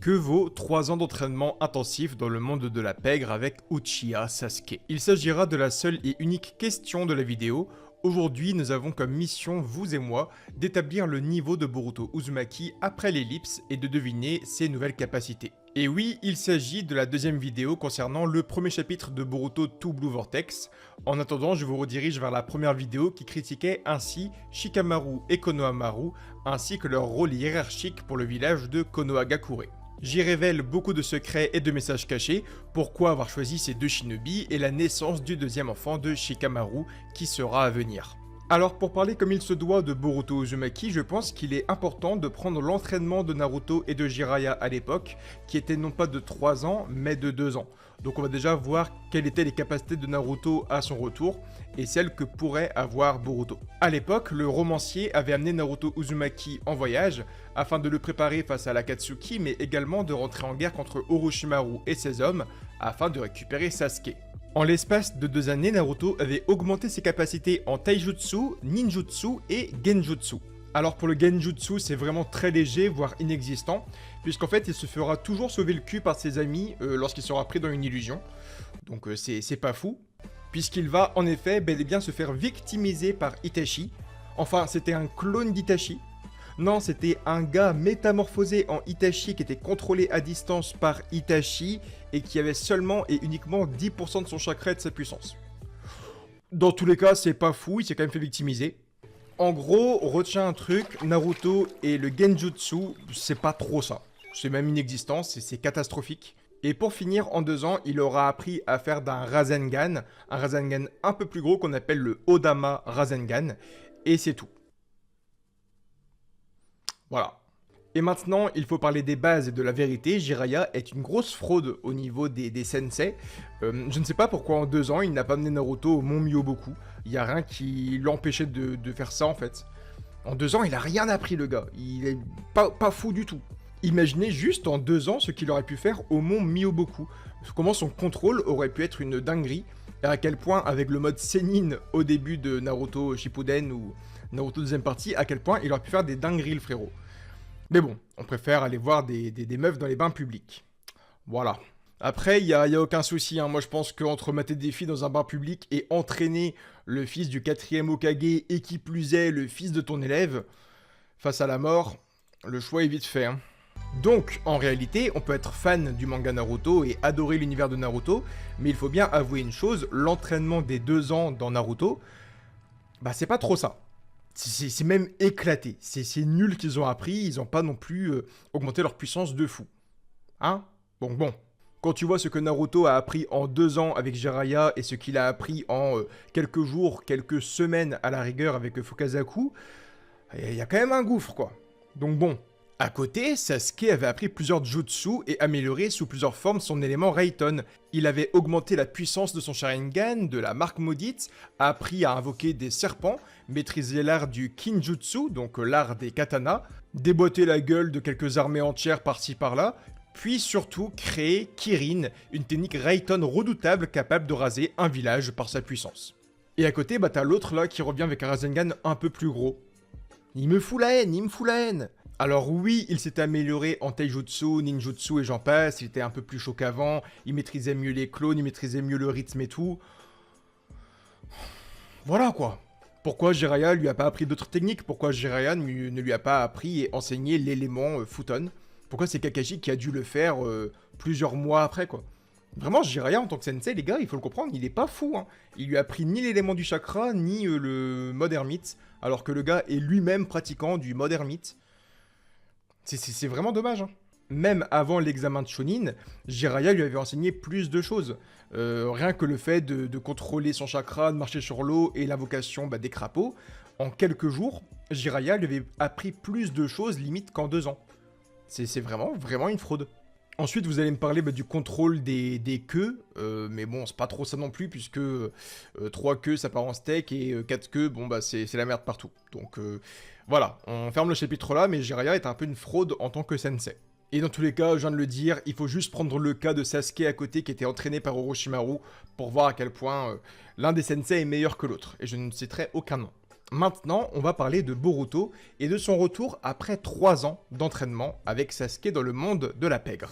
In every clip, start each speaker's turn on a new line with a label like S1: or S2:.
S1: Que vaut 3 ans d'entraînement intensif dans le monde de la pègre avec Uchiha Sasuke? Il s'agira de la seule et unique question de la vidéo. Aujourd'hui, nous avons comme mission, vous et moi, d'établir le niveau de Boruto Uzumaki après l'ellipse et de deviner ses nouvelles capacités. Et oui, il s'agit de la deuxième vidéo concernant le premier chapitre de Boruto Two Blue Vortex. En attendant, je vous redirige vers la première vidéo qui critiquait ainsi Shikamaru et Konohamaru, ainsi que leur rôle hiérarchique pour le village de Konohagakure. J'y révèle beaucoup de secrets et de messages cachés, pourquoi avoir choisi ces deux shinobi et la naissance du deuxième enfant de Shikamaru qui sera à venir. Alors pour parler comme il se doit de Boruto Uzumaki, je pense qu'il est important de prendre l'entraînement de Naruto et de Jiraiya à l'époque, qui était non pas de 3 ans, mais de 2 ans. Donc on va déjà voir quelles étaient les capacités de Naruto à son retour, et celles que pourrait avoir Boruto. A l'époque, le romancier avait amené Naruto Uzumaki en voyage, afin de le préparer face à l'Akatsuki, mais également de rentrer en guerre contre Orochimaru et ses hommes, afin de récupérer Sasuke. En l'espace de 2 années, Naruto avait augmenté ses capacités en taijutsu, ninjutsu et genjutsu. Alors pour le genjutsu, c'est vraiment très léger, voire inexistant, puisqu'en fait il se fera toujours sauver le cul par ses amis lorsqu'il sera pris dans une illusion. Donc c'est pas fou, puisqu'il va en effet bel et bien se faire victimiser par Itachi. Enfin, c'était un clone d'Itachi. Non, c'était un gars métamorphosé en Itachi qui était contrôlé à distance par Itachi et qui avait seulement et uniquement 10% de son chakra et de sa puissance. Dans tous les cas, c'est pas fou, il s'est quand même fait victimiser. En gros, retiens un truc, Naruto et le Genjutsu, c'est pas trop ça. C'est même inexistant, c'est catastrophique. Et pour finir, en 2 ans, il aura appris à faire d'un Rasengan, un Rasengan un peu plus gros qu'on appelle le Odama Rasengan, et c'est tout. Voilà. Et maintenant, il faut parler des bases et de la vérité. Jiraiya est une grosse fraude au niveau des sensei. Je ne sais pas pourquoi en 2 ans, il n'a pas amené Naruto au Mont Myoboku. Il n'y a rien qui l'empêchait de faire ça, en fait. En 2 ans, il a rien appris, le gars. Il est pas fou du tout. Imaginez juste en 2 ans ce qu'il aurait pu faire au Mont Myoboku. Comment son contrôle aurait pu être une dinguerie. Et à quel point, avec le mode Sennin au début de Naruto Shippuden ou Naruto deuxième partie, à quel point il aurait pu faire des dingueries, le frérot. Mais bon, on préfère aller voir des meufs dans les bains publics. Voilà. Après, il y a aucun souci, hein. Moi je pense qu'entre mater des filles dans un bain public et entraîner le fils du 4e Hokage et qui plus est le fils de ton élève, face à la mort, le choix est vite fait, hein. Donc, en réalité, on peut être fan du manga Naruto et adorer l'univers de Naruto, mais il faut bien avouer une chose, l'entraînement des 2 ans dans Naruto, bah c'est pas trop ça. C'est même éclaté, c'est nul qu'ils ont appris, ils n'ont pas non plus augmenté leur puissance de fou. Hein? Bon. Quand tu vois ce que Naruto a appris en 2 ans avec Jiraiya et ce qu'il a appris en quelques jours, quelques semaines à la rigueur avec Fukazaku, il y a quand même un gouffre, quoi. Donc bon. À côté, Sasuke avait appris plusieurs jutsu et amélioré sous plusieurs formes son élément Raiten. Il avait augmenté la puissance de son Sharingan, de la marque maudite, a appris à invoquer des serpents, maîtrisé l'art du Kinjutsu, donc l'art des katanas, déboîté la gueule de quelques armées entières par-ci par-là, puis surtout créé Kirin, une technique Raiten redoutable capable de raser un village par sa puissance. Et à côté, bah t'as l'autre là qui revient avec un Rasengan un peu plus gros. Il me fout la haine. Alors oui, il s'était amélioré en taijutsu, ninjutsu et j'en passe, il était un peu plus chaud qu'avant, il maîtrisait mieux les clones, il maîtrisait mieux le rythme et tout. Voilà quoi. Pourquoi Jiraiya lui a pas appris d'autres techniques? Pourquoi Jiraiya ne lui a pas appris et enseigné l'élément Futon? Pourquoi c'est Kakashi qui a dû le faire plusieurs mois après, quoi? Vraiment, Jiraiya en tant que sensei, les gars, il faut le comprendre, il est pas fou, hein. Il lui a appris ni l'élément du chakra, ni le mode ermite, alors que le gars est lui-même pratiquant du mode ermite. C'est vraiment dommage, hein. Même avant l'examen de Chunin, Jiraiya lui avait enseigné plus de choses. Rien que le fait de contrôler son chakra, de marcher sur l'eau et l'invocation des crapauds. En quelques jours, Jiraiya lui avait appris plus de choses limite qu'en 2 ans. C'est vraiment une fraude. Ensuite, vous allez me parler du contrôle des queues, mais bon, c'est pas trop ça non plus, puisque 3 queues, ça part en steak, et 4 queues, bon, c'est la merde partout. Donc, voilà, on ferme le chapitre là, mais Jiraiya est un peu une fraude en tant que sensei. Et dans tous les cas, je viens de le dire, il faut juste prendre le cas de Sasuke à côté, qui était entraîné par Orochimaru, pour voir à quel point l'un des sensei est meilleur que l'autre, et je ne citerai aucun nom. Maintenant, on va parler de Boruto et de son retour après 3 ans d'entraînement avec Sasuke dans le monde de la pègre.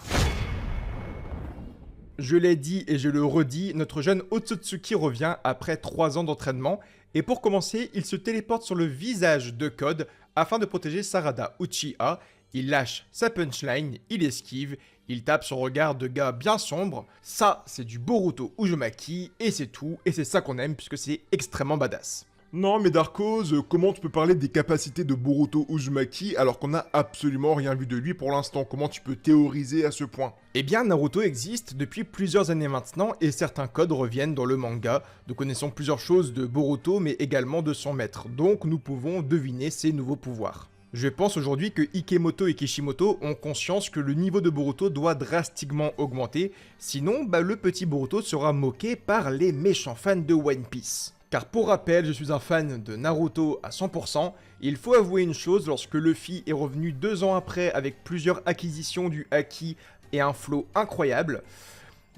S1: Je l'ai dit et je le redis, notre jeune Otsutsuki revient après 3 ans d'entraînement et pour commencer, il se téléporte sur le visage de Code afin de protéger Sarada Uchiha. Il lâche sa punchline, il esquive, il tape son regard de gars bien sombre. Ça, c'est du Boruto Uzumaki et c'est tout, et c'est ça qu'on aime puisque c'est extrêmement badass.
S2: Non mais Darkhoz, comment tu peux parler des capacités de Boruto Uzumaki alors qu'on n'a absolument rien vu de lui pour l'instant? Comment tu peux théoriser à ce point?
S1: Eh bien, Naruto existe depuis plusieurs années maintenant et certains codes reviennent dans le manga. Nous connaissons plusieurs choses de Boruto mais également de son maître, donc nous pouvons deviner ses nouveaux pouvoirs. Je pense aujourd'hui que Ikemoto et Kishimoto ont conscience que le niveau de Boruto doit drastiquement augmenter, sinon le petit Boruto sera moqué par les méchants fans de One Piece. Car pour rappel, je suis un fan de Naruto à 100%, il faut avouer une chose, lorsque Luffy est revenu 2 ans après avec plusieurs acquisitions du Haki et un flow incroyable,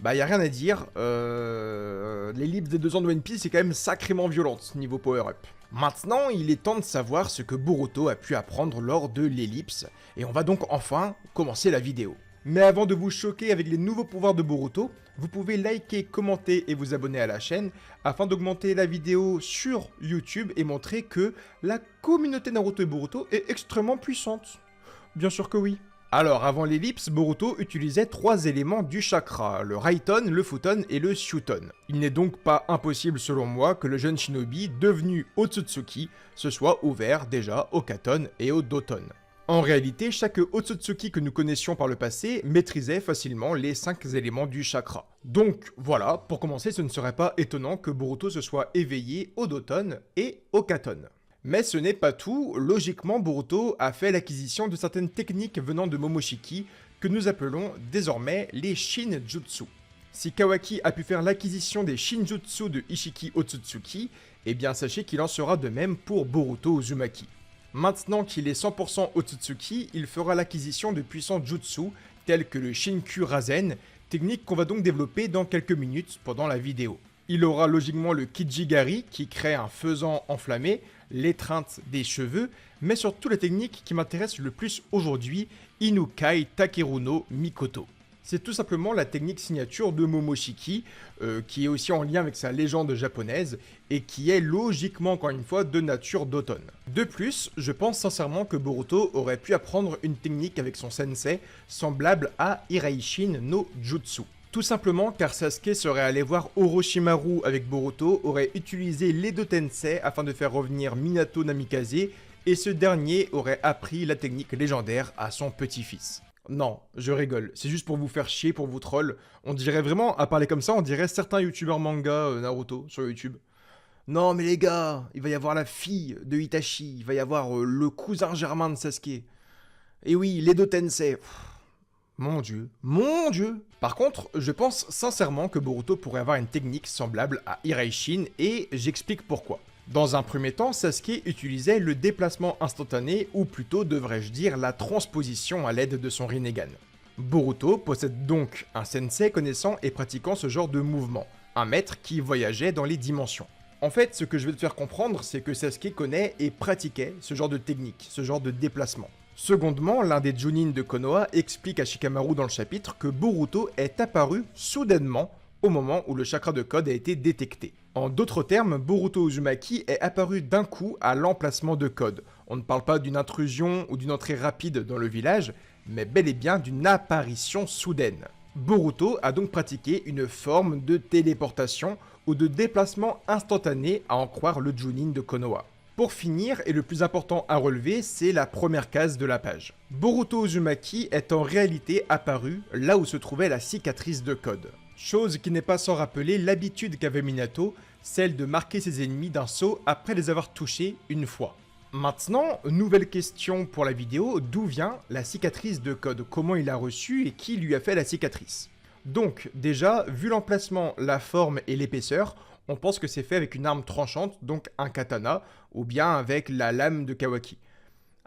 S1: y a rien à dire, l'ellipse des 2 ans de One Piece est quand même sacrément violente niveau power-up. Maintenant, il est temps de savoir ce que Boruto a pu apprendre lors de l'ellipse, et on va donc enfin commencer la vidéo. Mais avant de vous choquer avec les nouveaux pouvoirs de Boruto, vous pouvez liker, commenter et vous abonner à la chaîne afin d'augmenter la vidéo sur YouTube et montrer que la communauté Naruto et Boruto est extrêmement puissante. Bien sûr que oui. Alors, avant l'ellipse, Boruto utilisait 3 éléments du chakra, le Raiton, le Futon et le Shuton. Il n'est donc pas impossible selon moi que le jeune shinobi, devenu Otsutsuki, se soit ouvert déjà au Katon et au Doton. En réalité, chaque Otsutsuki que nous connaissions par le passé maîtrisait facilement les 5 éléments du chakra. Donc voilà, pour commencer, ce ne serait pas étonnant que Boruto se soit éveillé au Doton et au Katon. Mais ce n'est pas tout, logiquement Boruto a fait l'acquisition de certaines techniques venant de Momoshiki que nous appelons désormais les Shinjutsu. Si Kawaki a pu faire l'acquisition des Shinjutsu de Ishiki Otsutsuki, eh bien sachez qu'il en sera de même pour Boruto Uzumaki. Maintenant qu'il est 100% Otsutsuki, il fera l'acquisition de puissants jutsu tels que le Shinku Rasen, technique qu'on va donc développer dans quelques minutes pendant la vidéo. Il aura logiquement le Kijigari qui crée un faisan enflammé, l'étreinte des cheveux, mais surtout la technique qui m'intéresse le plus aujourd'hui, Inukai Takeru no Mikoto. C'est tout simplement la technique signature de Momoshiki, qui est aussi en lien avec sa légende japonaise, et qui est logiquement, encore une fois, de nature d'automne. De plus, je pense sincèrement que Boruto aurait pu apprendre une technique avec son sensei, semblable à Iraishin no Jutsu. Tout simplement car Sasuke serait allé voir Orochimaru avec Boruto, aurait utilisé les 2 tensei afin de faire revenir Minato Namikaze, et ce dernier aurait appris la technique légendaire à son petit-fils. Non, je rigole, c'est juste pour vous faire chier, pour vous troll. On dirait vraiment, à parler comme ça, on dirait certains youtubeurs manga Naruto sur YouTube. Non mais les gars, il va y avoir la fille de Itachi, il va y avoir le cousin germain de Sasuke. Et oui, les 2 tensei. Mon dieu, mon dieu. Par contre, je pense sincèrement que Boruto pourrait avoir une technique semblable à Iraishin et j'explique pourquoi. Dans un premier temps, Sasuke utilisait le déplacement instantané, ou plutôt devrais-je dire la transposition à l'aide de son Rinnegan. Boruto possède donc un sensei connaissant et pratiquant ce genre de mouvement, un maître qui voyageait dans les dimensions. En fait, ce que je vais te faire comprendre, c'est que Sasuke connaît et pratiquait ce genre de technique, ce genre de déplacement. Secondement, l'un des Chunin de Konoha explique à Shikamaru dans le chapitre que Boruto est apparu soudainement au moment où le chakra de code a été détecté. En d'autres termes, Boruto Uzumaki est apparu d'un coup à l'emplacement de code. On ne parle pas d'une intrusion ou d'une entrée rapide dans le village, mais bel et bien d'une apparition soudaine. Boruto a donc pratiqué une forme de téléportation ou de déplacement instantané à en croire le Chunin de Konoha. Pour finir, et le plus important à relever, c'est la première case de la page. Boruto Uzumaki est en réalité apparu là où se trouvait la cicatrice de code. Chose qui n'est pas sans rappeler l'habitude qu'avait Minato, celle de marquer ses ennemis d'un sceau après les avoir touchés une fois. Maintenant, nouvelle question pour la vidéo, d'où vient la cicatrice de code? Comment il l'a reçue et qui lui a fait la cicatrice? Donc, déjà, vu l'emplacement, la forme et l'épaisseur, on pense que c'est fait avec une arme tranchante, donc un katana, ou bien avec la lame de Kawaki.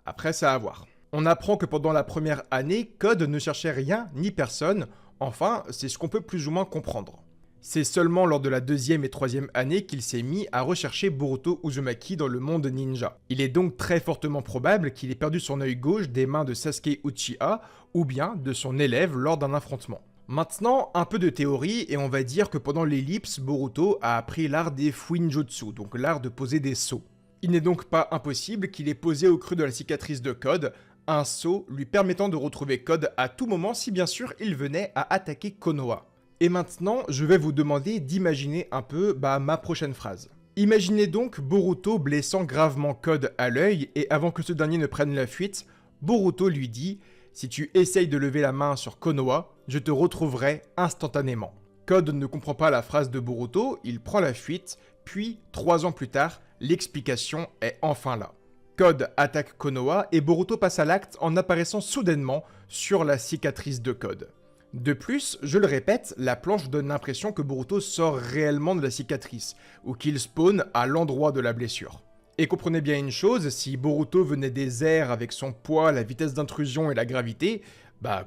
S1: Après, ça à voir. On apprend que pendant la première année, Code ne cherchait rien ni personne, enfin, c'est ce qu'on peut plus ou moins comprendre. C'est seulement lors de la deuxième et troisième année qu'il s'est mis à rechercher Boruto Uzumaki dans le monde ninja. Il est donc très fortement probable qu'il ait perdu son œil gauche des mains de Sasuke Uchiha ou bien de son élève lors d'un affrontement. Maintenant, un peu de théorie et on va dire que pendant l'ellipse, Boruto a appris l'art des Fuinjutsu, donc l'art de poser des sceaux. Il n'est donc pas impossible qu'il ait posé au creux de la cicatrice de Code un sceau lui permettant de retrouver Code à tout moment si bien sûr il venait à attaquer Konoha. Et maintenant, je vais vous demander d'imaginer un peu ma prochaine phrase. Imaginez donc Boruto blessant gravement Code à l'œil et avant que ce dernier ne prenne la fuite, Boruto lui dit « Si tu essayes de lever la main sur Konoha, je te retrouverai instantanément. » Code ne comprend pas la phrase de Boruto, il prend la fuite, puis 3 ans plus tard, l'explication est enfin là. Code attaque Konoha et Boruto passe à l'acte en apparaissant soudainement sur la cicatrice de Code. De plus, je le répète, la planche donne l'impression que Boruto sort réellement de la cicatrice, ou qu'il spawn à l'endroit de la blessure. Et comprenez bien une chose, si Boruto venait des airs avec son poids, la vitesse d'intrusion et la gravité,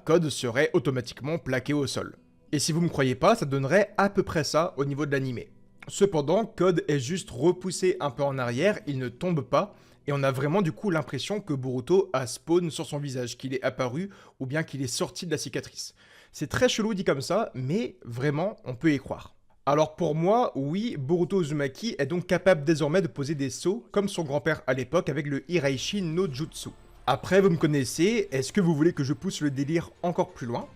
S1: Code serait automatiquement plaqué au sol. Et si vous me croyez pas, ça donnerait à peu près ça au niveau de l'animé. Cependant, Code est juste repoussé un peu en arrière, il ne tombe pas, et on a vraiment du coup l'impression que Boruto a spawn sur son visage, qu'il est apparu, ou bien qu'il est sorti de la cicatrice. C'est très chelou dit comme ça, mais vraiment, on peut y croire. Alors pour moi, oui, Boruto Uzumaki est donc capable désormais de poser des sauts, comme son grand-père à l'époque avec le Hiraishi no Jutsu. Après, vous me connaissez, est-ce que vous voulez que je pousse le délire encore plus loin?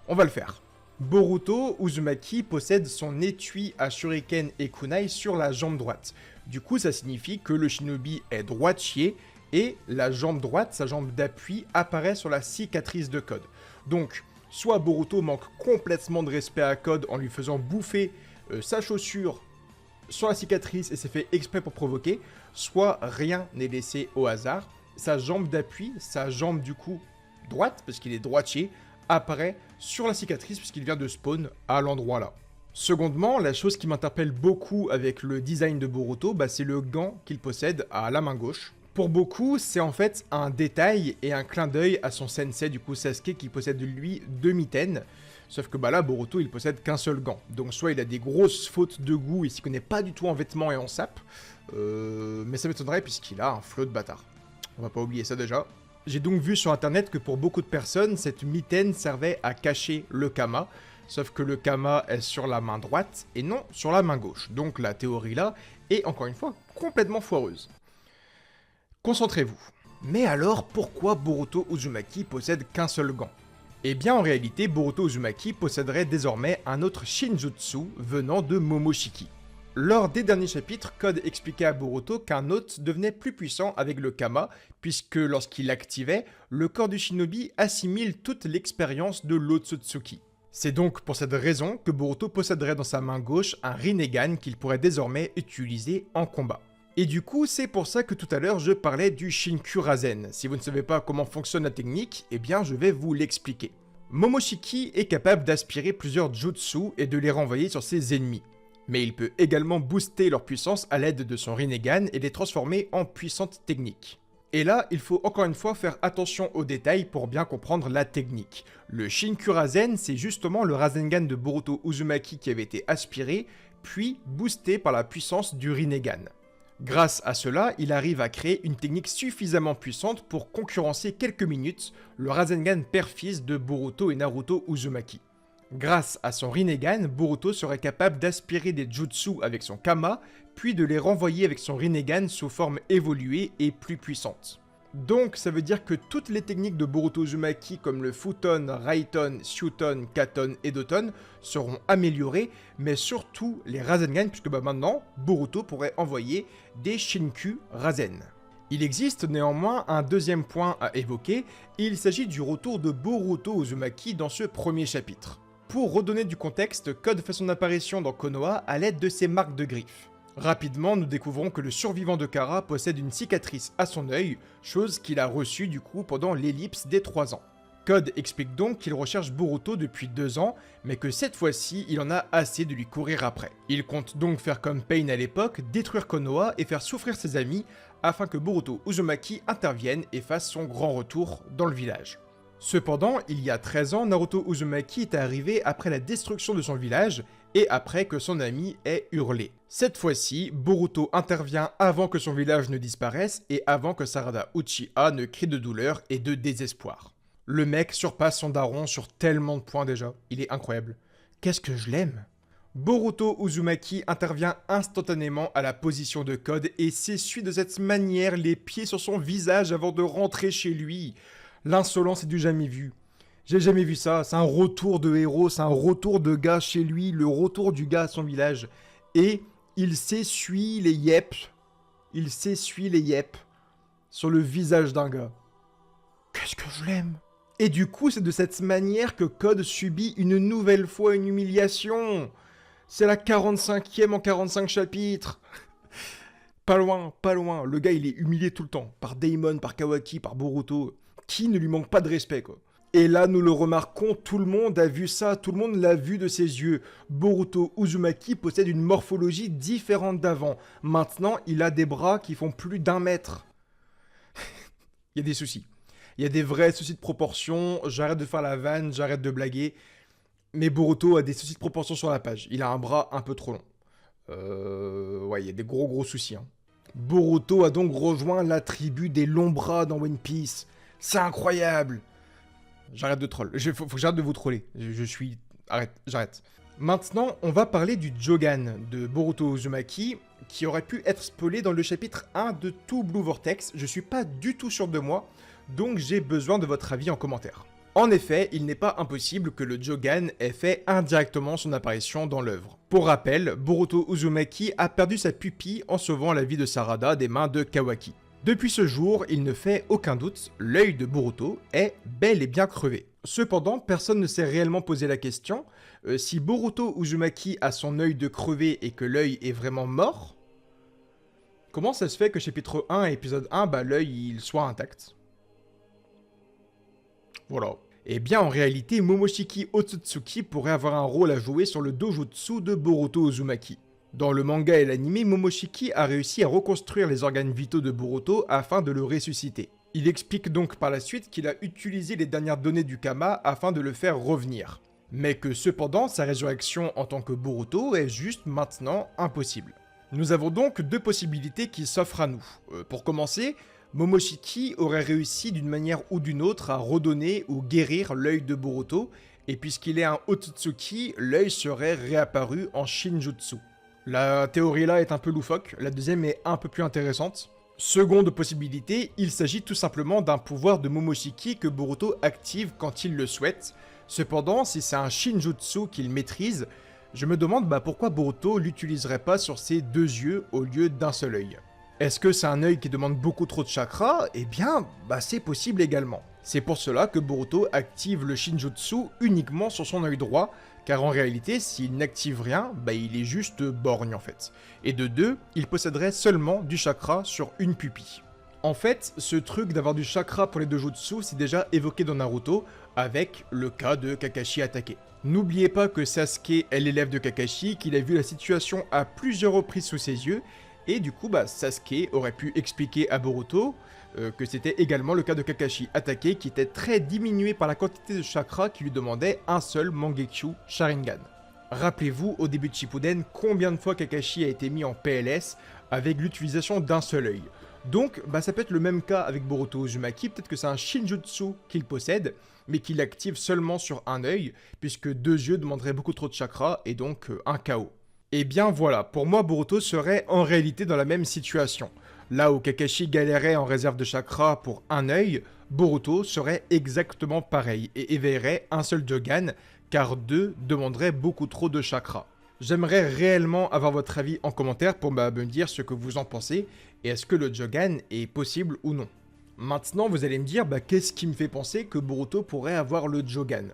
S1: On va le faire. Boruto Uzumaki possède son étui à shuriken et kunai sur la jambe droite. Du coup, ça signifie que le shinobi est droitier et la jambe droite, sa jambe d'appui, apparaît sur la cicatrice de Code. Donc, soit Boruto manque complètement de respect à Code en lui faisant bouffer sa chaussure sur la cicatrice et c'est fait exprès pour provoquer, soit rien n'est laissé au hasard. Sa jambe d'appui, sa jambe du coup droite, parce qu'il est droitier, apparaît sur la cicatrice puisqu'il vient de spawn à l'endroit là. Secondement, la chose qui m'interpelle beaucoup avec le design de Boruto, c'est le gant qu'il possède à la main gauche. Pour beaucoup, c'est en fait un détail et un clin d'œil à son sensei, du coup Sasuke, qui possède lui 2 mitaines. Sauf que là, Boruto, il possède qu'un seul gant. Donc soit il a des grosses fautes de goût, il s'y connaît pas du tout en vêtements et en sapes. Mais ça m'étonnerait puisqu'il a un flot de bâtard. On va pas oublier ça déjà. J'ai donc vu sur internet que pour beaucoup de personnes, cette mitaine servait à cacher le kama. Sauf que le kama est sur la main droite et non sur la main gauche. Donc la théorie là est encore une fois complètement foireuse. Concentrez-vous. Mais alors, pourquoi Boruto Uzumaki possède qu'un seul gant? Eh bien, en réalité, Boruto Uzumaki posséderait désormais un autre Shinjutsu venant de Momoshiki. Lors des derniers chapitres, Code expliquait à Boruto qu'un hôte devenait plus puissant avec le Kama, puisque lorsqu'il l'activait, le corps du shinobi assimile toute l'expérience de l'Otsutsuki. C'est donc pour cette raison que Boruto posséderait dans sa main gauche un Rinnegan qu'il pourrait désormais utiliser en combat. Et du coup, c'est pour ça que tout à l'heure je parlais du Shinkurazen. Si vous ne savez pas comment fonctionne la technique, eh bien je vais vous l'expliquer. Momoshiki est capable d'aspirer plusieurs jutsu et de les renvoyer sur ses ennemis. Mais il peut également booster leur puissance à l'aide de son Rinnegan et les transformer en puissantes techniques. Et là, il faut encore une fois faire attention aux détails pour bien comprendre la technique. Le Shinkurazen, c'est justement le Rasengan de Boruto Uzumaki qui avait été aspiré, puis boosté par la puissance du Rinnegan. Grâce à cela, il arrive à créer une technique suffisamment puissante pour concurrencer quelques minutes le Rasengan père-fils de Boruto et Naruto Uzumaki. Grâce à son Rinnegan, Boruto serait capable d'aspirer des jutsu avec son Kama, puis de les renvoyer avec son Rinnegan sous forme évoluée et plus puissante. Donc ça veut dire que toutes les techniques de Boruto Uzumaki comme le Futon, Raiton, Shuton, Katon et Doton seront améliorées, mais surtout les Rasengan, puisque maintenant, Boruto pourrait envoyer des Shinku Rasen. Il existe néanmoins un deuxième point à évoquer, et il s'agit du retour de Boruto Uzumaki dans ce premier chapitre. Pour redonner du contexte, Code fait son apparition dans Konoha à l'aide de ses marques de griffes. Rapidement, nous découvrons que le survivant de Kara possède une cicatrice à son œil, chose qu'il a reçue du coup pendant l'ellipse des 3 ans. Code explique donc qu'il recherche Boruto depuis 2 ans, mais que cette fois-ci, il en a assez de lui courir après. Il compte donc faire comme Pain à l'époque, détruire Konoha et faire souffrir ses amis, afin que Boruto Uzumaki intervienne et fasse son grand retour dans le village. Cependant, il y a 13 ans, Naruto Uzumaki est arrivé après la destruction de son village et après que son ami ait hurlé. Cette fois-ci, Boruto intervient avant que son village ne disparaisse et avant que Sarada Uchiha ne crie de douleur et de désespoir. Le mec surpasse son daron sur tellement de points déjà, il est incroyable. Qu'est-ce que je l'aime! Boruto Uzumaki intervient instantanément à la position de code et s'essuie de cette manière les pieds sur son visage avant de rentrer chez lui. L'insolence est du jamais vu. J'ai jamais vu ça, c'est un retour de héros, c'est un retour de gars chez lui, le retour du gars à son village. Et il s'essuie les yep, sur le visage d'un gars. Qu'est-ce que je l'aime! Et du coup, c'est de cette manière que Code subit une nouvelle fois une humiliation. C'est la 45e en 45 chapitres. Pas loin, pas loin. Le gars, il est humilié tout le temps. Par Daemon, par Kawaki, par Boruto. Qui ne lui manque pas de respect, quoi. Et là, nous le remarquons, tout le monde a vu ça, tout le monde l'a vu de ses yeux. Boruto Uzumaki possède une morphologie différente d'avant. Maintenant, il a des bras qui font plus d'1 mètre. Il y a des soucis. Il y a des vrais soucis de proportion. J'arrête de faire la vanne, j'arrête de blaguer. Mais Boruto a des soucis de proportion sur la page. Il a un bras un peu trop long. Ouais, il y a des gros soucis. Hein. Boruto a donc rejoint la tribu des longs bras dans One Piece. C'est incroyable. J'arrête de troll. Faut que j'arrête de vous troller. Je suis... J'arrête. Maintenant, on va parler du Jogan de Boruto Uzumaki, qui aurait pu être spoilé dans le chapitre 1 de tout Blue Vortex. Je suis pas du tout sûr de moi, donc j'ai besoin de votre avis en commentaire. En effet, il n'est pas impossible que le Jogan ait fait indirectement son apparition dans l'œuvre. Pour rappel, Boruto Uzumaki a perdu sa pupille en sauvant la vie de Sarada des mains de Kawaki. Depuis ce jour, il ne fait aucun doute, l'œil de Boruto est bel et bien crevé. Cependant, personne ne s'est réellement posé la question, si Boruto Uzumaki a son œil de crevé et que l'œil est vraiment mort, comment ça se fait que chapitre 1 et épisode 1, l'œil il soit intact? Voilà. Eh bien, en réalité, Momoshiki Otsutsuki pourrait avoir un rôle à jouer sur le dojutsu de Boruto Uzumaki. Dans le manga et l'anime, Momoshiki a réussi à reconstruire les organes vitaux de Boruto afin de le ressusciter. Il explique donc par la suite qu'il a utilisé les dernières données du Kama afin de le faire revenir. Mais que cependant, sa résurrection en tant que Boruto est juste maintenant impossible. Nous avons donc deux possibilités qui s'offrent à nous. Pour commencer, Momoshiki aurait réussi d'une manière ou d'une autre à redonner ou guérir l'œil de Boruto, et puisqu'il est un Otsutsuki, l'œil serait réapparu en Shinjutsu. La théorie là est un peu loufoque, la deuxième est un peu plus intéressante. Seconde possibilité, il s'agit tout simplement d'un pouvoir de Momoshiki que Boruto active quand il le souhaite. Cependant, si c'est un Shinjutsu qu'il maîtrise, je me demande pourquoi Boruto l'utiliserait pas sur ses deux yeux au lieu d'un seul œil. Est-ce que c'est un œil qui demande beaucoup trop de chakra? Eh bien, c'est possible également. C'est pour cela que Boruto active le Shinjutsu uniquement sur son œil droit, car en réalité, s'il n'active rien, il est juste borgne en fait. Et de deux, il posséderait seulement du chakra sur une pupille. En fait, ce truc d'avoir du chakra pour les dojutsu, c'est déjà évoqué dans Naruto, avec le cas de Kakashi attaqué. N'oubliez pas que Sasuke est l'élève de Kakashi, qu'il a vu la situation à plusieurs reprises sous ses yeux, et du coup, Sasuke aurait pu expliquer à Boruto que c'était également le cas de Kakashi attaqué qui était très diminué par la quantité de chakra qui lui demandait un seul Mangekyo Sharingan. Rappelez-vous, au début de Shippuden, combien de fois Kakashi a été mis en PLS avec l'utilisation d'un seul œil. Donc, ça peut être le même cas avec Boruto Uzumaki, peut-être que c'est un Shinjutsu qu'il possède, mais qu'il active seulement sur un œil, puisque deux yeux demanderaient beaucoup trop de chakra, et donc un KO. Et bien voilà, pour moi Boruto serait en réalité dans la même situation. Là où Kakashi galérait en réserve de chakra pour un œil, Boruto serait exactement pareil et éveillerait un seul Jogan, car deux demanderaient beaucoup trop de chakra. J'aimerais réellement avoir votre avis en commentaire pour me dire ce que vous en pensez, et est-ce que le Jogan est possible ou non. Maintenant vous allez me dire, qu'est-ce qui me fait penser que Boruto pourrait avoir le Jogan?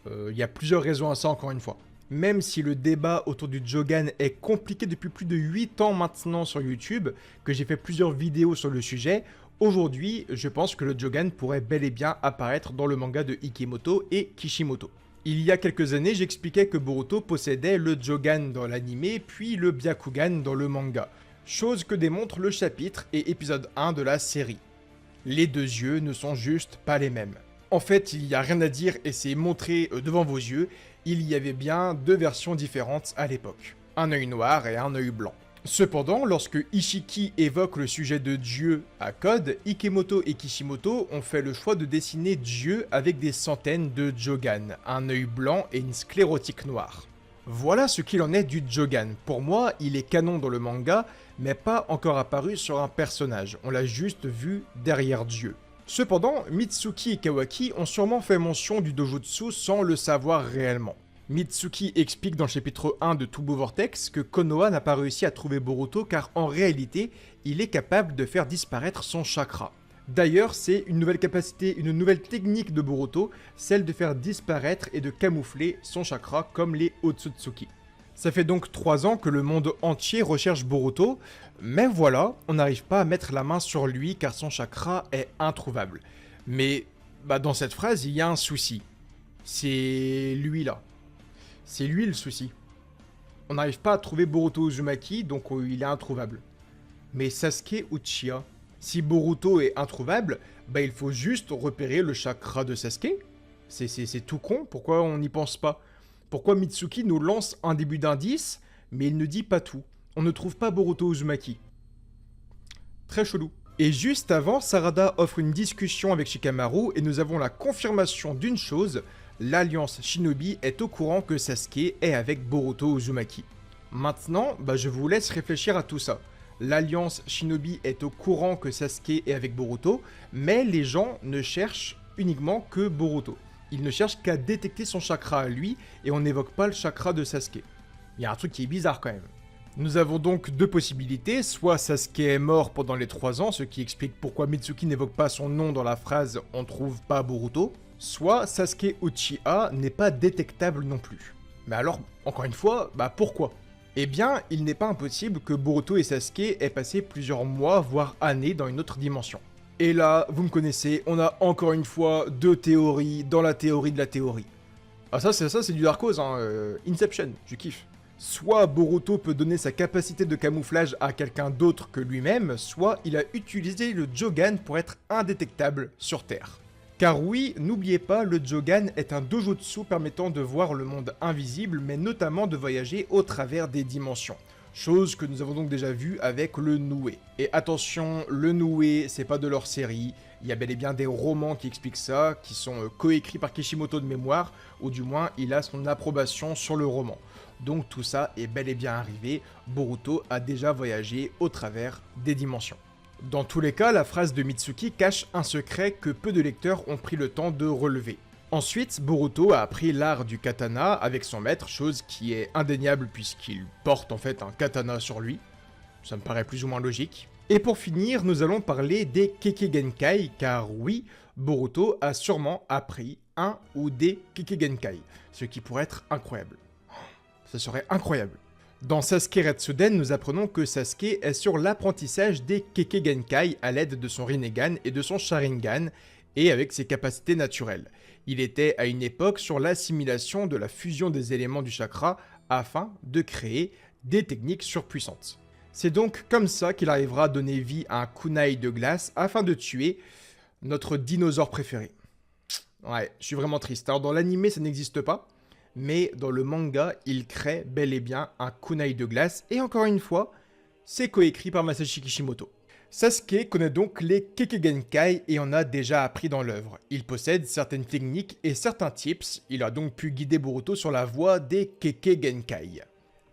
S1: Il y a plusieurs raisons à ça encore une fois. Même si le débat autour du Jogan est compliqué depuis plus de 8 ans maintenant sur YouTube, que j'ai fait plusieurs vidéos sur le sujet, aujourd'hui, je pense que le Jogan pourrait bel et bien apparaître dans le manga de Ikemoto et Kishimoto. Il y a quelques années, j'expliquais que Boruto possédait le Jogan dans l'anime, puis le Byakugan dans le manga, chose que démontre le chapitre et épisode 1 de la série. Les deux yeux ne sont juste pas les mêmes. En fait, il n'y a rien à dire et c'est montré devant vos yeux, il y avait bien deux versions différentes à l'époque. Un œil noir et un œil blanc. Cependant, lorsque Ishiki évoque le sujet de Dieu à Code, Ikemoto et Kishimoto ont fait le choix de dessiner Dieu avec des centaines de Jogan, un œil blanc et une sclérotique noire. Voilà ce qu'il en est du Jogan. Pour moi, il est canon dans le manga, mais pas encore apparu sur un personnage, on l'a juste vu derrière Dieu. Cependant, Mitsuki et Kawaki ont sûrement fait mention du dojutsu sans le savoir réellement. Mitsuki explique dans le chapitre 1 de Toubo Vortex que Konoha n'a pas réussi à trouver Boruto car en réalité, il est capable de faire disparaître son chakra. D'ailleurs, c'est une nouvelle capacité, une nouvelle technique de Boruto, celle de faire disparaître et de camoufler son chakra comme les Otsutsuki. Ça fait donc 3 ans que le monde entier recherche Boruto, mais voilà, on n'arrive pas à mettre la main sur lui car son chakra est introuvable. Mais dans cette phrase, il y a un souci. C'est lui là. C'est lui le souci. On n'arrive pas à trouver Boruto Uzumaki, donc il est introuvable. Mais Sasuke Uchiha, si Boruto est introuvable, il faut juste repérer le chakra de Sasuke. C'est tout con, pourquoi on n'y pense pas? Pourquoi Mitsuki nous lance un début d'indice, mais il ne dit pas tout? On ne trouve pas Boruto Uzumaki. Très chelou. Et juste avant, Sarada offre une discussion avec Shikamaru et nous avons la confirmation d'une chose, l'Alliance Shinobi est au courant que Sasuke est avec Boruto Uzumaki. Maintenant, je vous laisse réfléchir à tout ça. L'Alliance Shinobi est au courant que Sasuke est avec Boruto, mais les gens ne cherchent uniquement que Boruto. Ils ne cherchent qu'à détecter son chakra à lui, et on n'évoque pas le chakra de Sasuke. Il y a un truc qui est bizarre quand même. Nous avons donc deux possibilités, soit Sasuke est mort pendant les 3 ans, ce qui explique pourquoi Mitsuki n'évoque pas son nom dans la phrase « on trouve pas Boruto », soit Sasuke Uchiha n'est pas détectable non plus. Mais alors, encore une fois, pourquoi? Eh bien, il n'est pas impossible que Boruto et Sasuke aient passé plusieurs mois, voire années dans une autre dimension. Et là, vous me connaissez, on a encore une fois deux théories dans la théorie de la théorie. Ah ça c'est du Darkose, Inception, je kiffe. Soit Boruto peut donner sa capacité de camouflage à quelqu'un d'autre que lui-même, soit il a utilisé le Jogan pour être indétectable sur Terre. Car oui, n'oubliez pas, le Jogan est un dojutsu permettant de voir le monde invisible, mais notamment de voyager au travers des dimensions. Chose que nous avons donc déjà vue avec le Noué. Et attention, le Noué, c'est pas de leur série, il y a bel et bien des romans qui expliquent ça, qui sont coécrits par Kishimoto de mémoire, ou du moins il a son approbation sur le roman. Donc tout ça est bel et bien arrivé, Boruto a déjà voyagé au travers des dimensions. Dans tous les cas, la phrase de Mitsuki cache un secret que peu de lecteurs ont pris le temps de relever. Ensuite, Boruto a appris l'art du katana avec son maître, chose qui est indéniable puisqu'il porte en fait un katana sur lui. Ça me paraît plus ou moins logique. Et pour finir, nous allons parler des Kekkei-genkai, car oui, Boruto a sûrement appris un ou des Kekkei-genkai, ce qui pourrait être incroyable. Ce serait incroyable. Dans Sasuke Retsuden, nous apprenons que Sasuke est sur l'apprentissage des Kekkei-genkai à l'aide de son Rinnegan et de son Sharingan, et avec ses capacités naturelles. Il était à une époque sur l'assimilation de la fusion des éléments du chakra afin de créer des techniques surpuissantes. C'est donc comme ça qu'il arrivera à donner vie à un kunai de glace afin de tuer notre dinosaure préféré. Ouais, je suis vraiment triste. Alors dans l'anime ça n'existe pas, mais dans le manga, il crée bel et bien un kunai de glace, et encore une fois, c'est coécrit par Masashi Kishimoto. Sasuke connaît donc les Kekkei-genkai et en a déjà appris dans l'œuvre. Il possède certaines techniques et certains tips, il a donc pu guider Boruto sur la voie des Kekkei-genkai.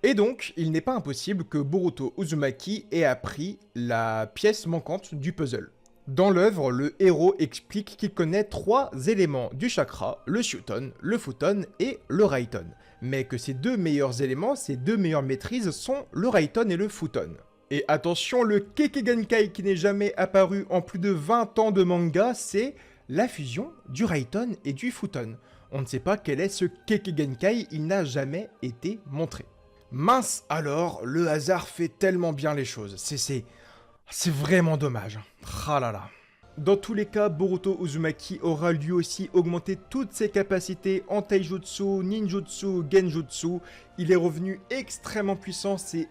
S1: Et donc, il n'est pas impossible que Boruto Uzumaki ait appris la pièce manquante du puzzle. Dans l'œuvre, le héros explique qu'il connaît 3 éléments du chakra, le Shuton, le Futon et le Raiton. Mais que ces 2 meilleurs éléments, ces 2 meilleures maîtrises sont le Raiton et le Futon. Et attention, le Kekkei-genkai qui n'est jamais apparu en plus de 20 ans de manga, c'est la fusion du Raiton et du Futon. On ne sait pas quel est ce Kekkei-genkai, il n'a jamais été montré. Mince alors, le hasard fait tellement bien les choses, c'est vraiment dommage. Ah là là. Dans tous les cas, Boruto Uzumaki aura lui aussi augmenté toutes ses capacités en taijutsu, ninjutsu, genjutsu. Il est revenu extrêmement puissant, c'est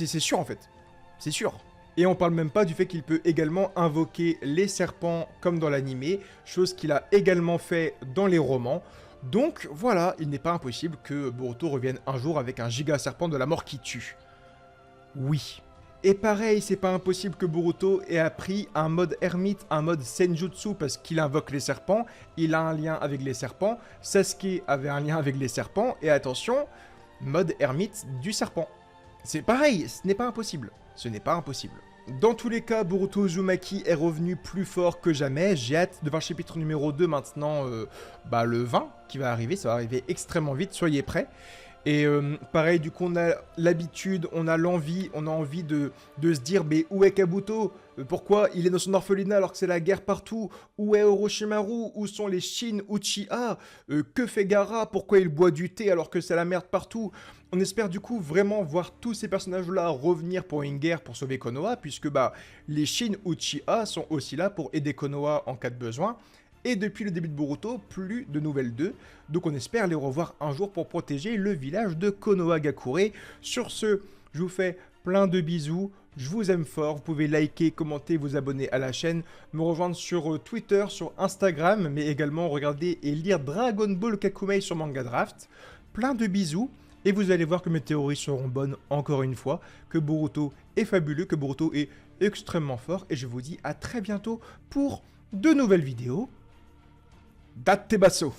S1: sûr en fait. C'est sûr. Et on parle même pas du fait qu'il peut également invoquer les serpents comme dans l'animé, chose qu'il a également fait dans les romans. Donc voilà, il n'est pas impossible que Boruto revienne un jour avec un giga serpent de la mort qui tue. Oui. Et pareil, c'est pas impossible que Boruto ait appris un mode ermite, un mode senjutsu parce qu'il invoque les serpents, il a un lien avec les serpents, Sasuke avait un lien avec les serpents, et attention, mode ermite du serpent. C'est pareil, ce n'est pas impossible. Ce n'est pas impossible. Dans tous les cas, Boruto Uzumaki est revenu plus fort que jamais. J'ai hâte de voir le chapitre numéro 2 maintenant, le 20 qui va arriver. Ça va arriver extrêmement vite, soyez prêts. Et pareil, du coup, on a l'habitude, on a l'envie, on a envie de se dire, mais où est Kabuto? Pourquoi il est dans son orphelinat alors que c'est la guerre partout? Où est Orochimaru? Où sont les Shin Uchiha? Que fait Gaara? Pourquoi il boit du thé alors que c'est la merde partout? On espère du coup vraiment voir tous ces personnages-là revenir pour une guerre pour sauver Konoha, puisque les Shin Uchiha sont aussi là pour aider Konoha en cas de besoin. Et depuis le début de Boruto, plus de nouvelles d'eux, donc on espère les revoir un jour pour protéger le village de Konohagakure. Sur ce, je vous fais plein de bisous, je vous aime fort, vous pouvez liker, commenter, vous abonner à la chaîne, me rejoindre sur Twitter, sur Instagram, mais également regarder et lire Dragon Ball Kakumei sur Manga Draft. Plein de bisous, et vous allez voir que mes théories seront bonnes encore une fois, que Boruto est fabuleux, que Boruto est extrêmement fort, et je vous dis à très bientôt pour de nouvelles vidéos. Date tes bassos.